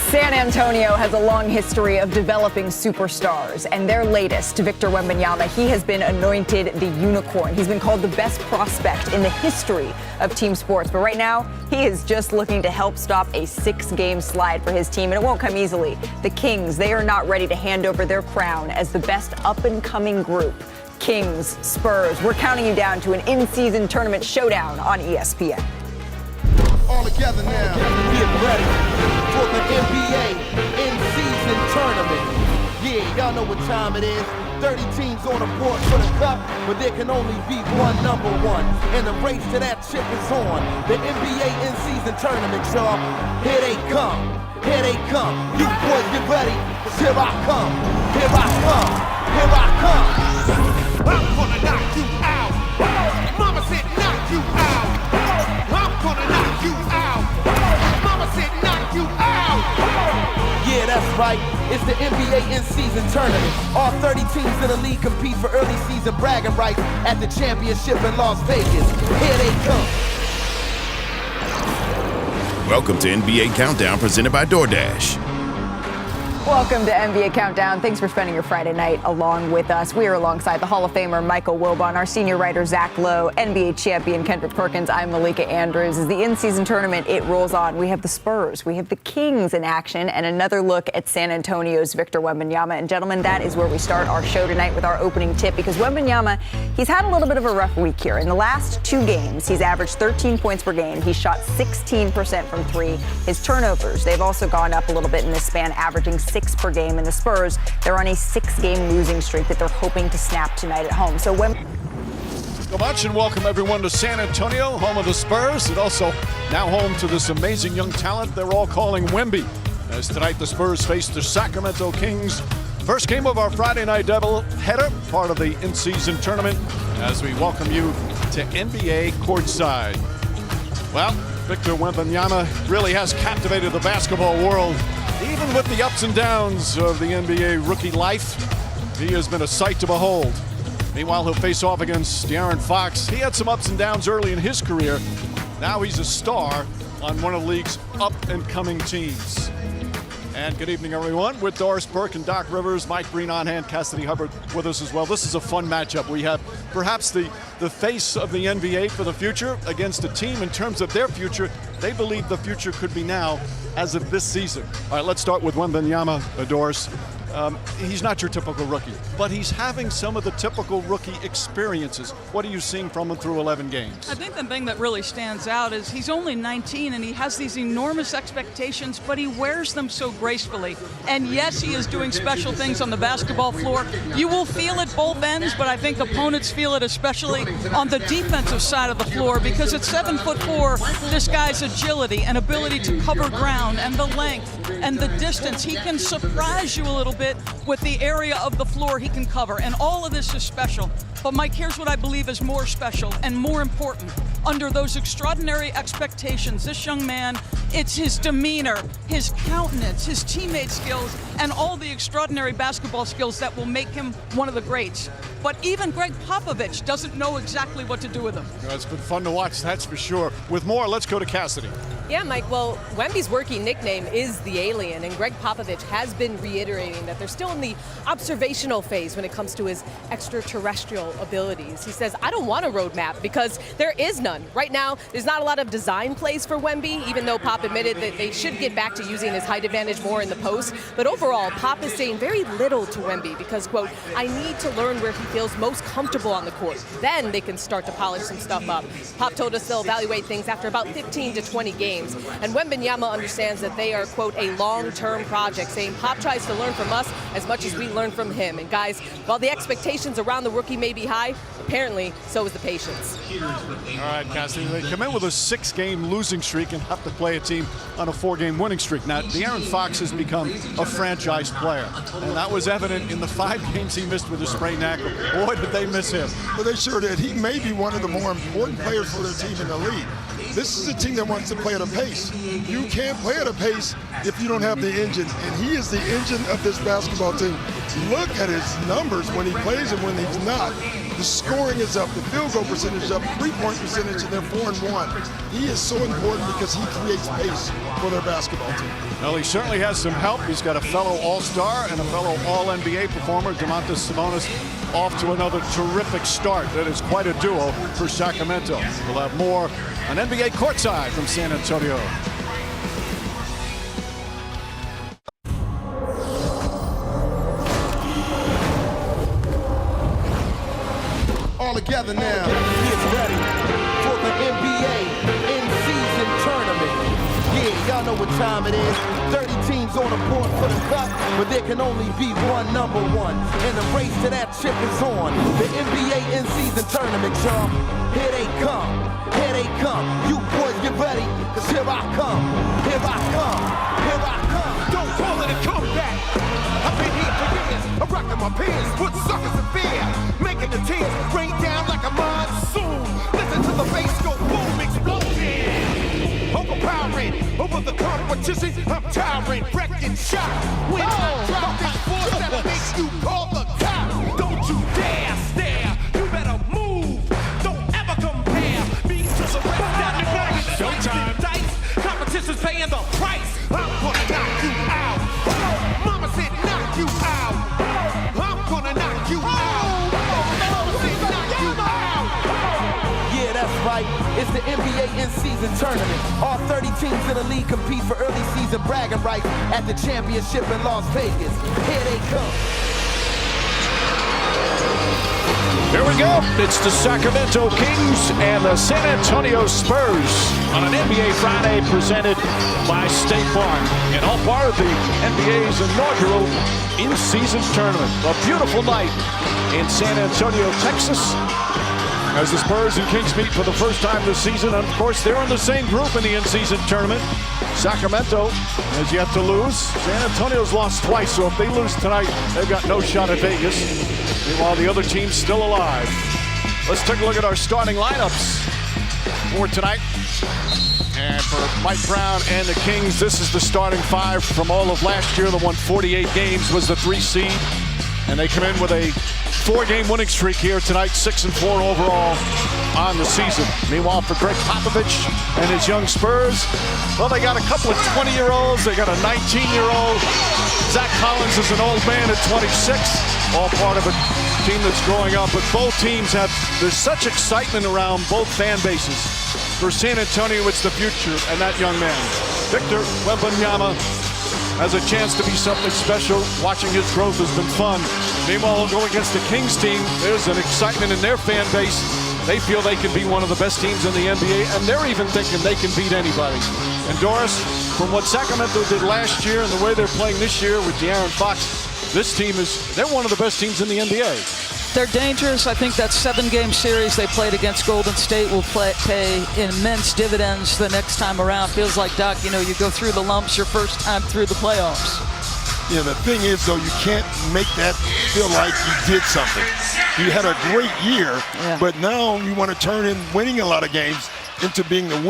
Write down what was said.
San Antonio has a long history of developing superstars, and their latest, Victor Wembanyama, he has been anointed the unicorn. He's been called the best prospect in the history of team sports. But right now, he is just looking to help stop a 6-game slide for his team, and it won't come easily. The Kings, they are not ready to hand over their crown as the best up-and-coming group. Kings, Spurs, we're counting you down to an in-season tournament showdown on ESPN. All together now, get ready for the NBA in-season tournament. Yeah, y'all know what time it is. 30 teams on the board for the cup, but there can only be one number one. And the race to that chip is on. The NBA in-season tournament, y'all. Here they come. Here they come. You boys get ready, 'cause here I come. Here I come. Here I come. I'm gonna knock you out. Mama said knock you out. I'm gonna knock you out. Mama said knock you out. Yeah, that's right. It's the NBA in-season tournament. All 30 teams in the league compete for early season bragging rights at the championship in Las Vegas. Here they come. Welcome to NBA Countdown, presented by DoorDash. Welcome to NBA Countdown. Thanks for spending your Friday night along with us. We are alongside the Hall of Famer Michael Wilbon, our senior writer Zach Lowe, NBA champion Kendrick Perkins. I'm Malika Andrews. As the in-season tournament, it rolls on. We have the Spurs, we have the Kings in action, and another look at San Antonio's Victor Wembanyama. And gentlemen, that is where we start our show tonight with our opening tip, because Wembanyama, he's had a little bit of a rough week here. In the last 2 games, he's averaged 13 points per game. He shot 16% from 3. His turnovers, they've also gone up a little bit in this span, averaging 6 per game. And the Spurs, they're on a 6-game losing streak that they're hoping to snap tonight at home. So So much, and welcome everyone to San Antonio, home of the Spurs, and also now home to this amazing young talent they're all calling Wemby. As tonight the Spurs face the Sacramento Kings. First game of our Friday night doubleheader, part of the in-season tournament, as we welcome you to NBA Courtside. Well, Victor Wembanyama really has captivated the basketball world. Even with the ups and downs of the NBA rookie life, he has been a sight to behold. Meanwhile, he'll face off against De'Aaron Fox. He had some ups and downs early in his career. Now he's a star on one of the league's up-and-coming teams. And good evening, everyone. With Doris Burke and Doc Rivers, Mike Breen on hand, Cassidy Hubbard with us as well. This is a fun matchup. We have perhaps the face of the NBA for the future against a team in terms of their future. They believe the future could be now as of this season. All right, let's start with Wembanyama, Doris. He's not your typical rookie, but he's having some of the typical rookie experiences. What are you seeing from him through 11 games? I think the thing that really stands out is he's only 19 and he has these enormous expectations, but he wears them so gracefully. And yes, he is doing special things on the basketball floor. You will feel it both ends, but I think opponents feel it especially on the defensive side of the floor, because at 7'4", this guy's agility and ability to cover ground and the length and the distance, he can surprise you a little bit with the area of the floor he can cover, and all of this is special. But Mike, here's what I believe is more special and more important. Under those extraordinary expectations, this young man, it's his demeanor, his countenance, his teammate skills, and all the extraordinary basketball skills that will make him one of the greats. But even Greg Popovich doesn't know exactly what to do with him. It's been fun to watch, that's for sure. With more, let's go to Cassidy. Yeah, Mike, well, Wemby's working nickname is the Alien, and Greg Popovich has been reiterating that they're still in the observational phase when it comes to his extraterrestrial abilities. He says, I don't want a roadmap because there is none. Right now, there's not a lot of design plays for Wemby, even though Pop admitted that they should get back to using his height advantage more in the post. But overall, Pop is saying very little to Wemby because, quote, I need to learn where he feels most comfortable on the court. Then they can start to polish some stuff up. Pop told us they'll evaluate things after about 15 to 20 games. And Wembanyama understands that they are, quote, a long-term project, saying Pop tries to learn from us as much as we learn from him. And guys, while the expectations around the rookie may be high, apparently so is the patience. All right, Cassidy, they come in with a 6-game losing streak and have to play a team on a 4-game winning streak. Now, De'Aaron Fox has become a franchise player, and that was evident in the 5 games he missed with a sprained ankle. Boy, did they miss him. Well, they sure did. He may be one of the more important players for their team in the league. This is a team that wants to play at a pace. You can't play at a pace if you don't have the engine, and he is the engine of this basketball team. Look at his numbers when he plays and when he's not. The scoring is up, the field goal percentage is up, three-point percentage, and they're 4-1. He is so important because he creates pace for their basketball team. Well, he certainly has some help. He's got a fellow All-Star and a fellow All-NBA performer, Domantas Sabonis, off to another terrific start. That is quite a duo for Sacramento. We'll have more on NBA Courtside from San Antonio. All together now, get ready for the NBA in-season tournament. Yeah, y'all know what time it is. 30 teams on the board for the cup, but there can only be one number one. And the race to that chip is on. The NBA in-season tournament, y'all. Here they come, here they come. You boys get ready, cause here I come, here I come, here I come. Don't call it a comeback. I've been here for years, I'm rocking my pants, put suckers in fear, making the tears rain down like a monsoon. Listen to the bass go boom, explosion. Overpowering over the competition, I'm towering, wrecking shot. When I drop this force that'll make you call the cops. Don't you dare stare, you better move. Don't ever compare me to the rest that I'm going. Showtime. Dice, competition's paying the price. I'm gonna knock you out. Mama said knock you out. I'm gonna knock you out. Mama said knock you out. Yeah, that's right. It's the NBA in-season tournament. All 30 teams in the league compete for early season bragging rights at the championship in Las Vegas. Here they come. Here we go. It's the Sacramento Kings and the San Antonio Spurs on an NBA Friday presented by State Farm. And all part of the NBA's inaugural in-season tournament. A beautiful night in San Antonio, Texas, as the Spurs and Kings meet for the first time this season. And of course, they're in the same group in the in-season tournament. Sacramento has yet to lose. San Antonio's lost twice, so if they lose tonight, they've got no shot at Vegas. Meanwhile, the other team's still alive. Let's take a look at our starting lineups for tonight. And for Mike Brown and the Kings, this is the starting five from all of last year. The one 48 games was the 3 seed. And they come in with a 4-game winning streak here tonight, 6-4 overall on the season. Meanwhile, for Greg Popovich and his young Spurs, well, they got a couple of 20-year-olds. They got a 19-year-old. Zach Collins is an old man at 26, all part of a team that's growing up. But both teams there's such excitement around both fan bases. For San Antonio, it's the future and that young man. Victor Wembanyama has a chance to be something special. Watching his growth has been fun. Meanwhile, he'll go against the Kings team. There's an excitement in their fan base. They feel they can be one of the best teams in the NBA, and they're even thinking they can beat anybody. And Doris, from what Sacramento did last year and the way they're playing this year with De'Aaron Fox, this team they're one of the best teams in the NBA. They're dangerous. I think that 7-game series they played against Golden State will pay immense dividends the next time around. Feels like, Doc, you go through the lumps your first time through the playoffs. Yeah, the thing is, though, you can't make that feel like you did something. You had a great year, but now you want to turn in winning a lot of games into being the winner.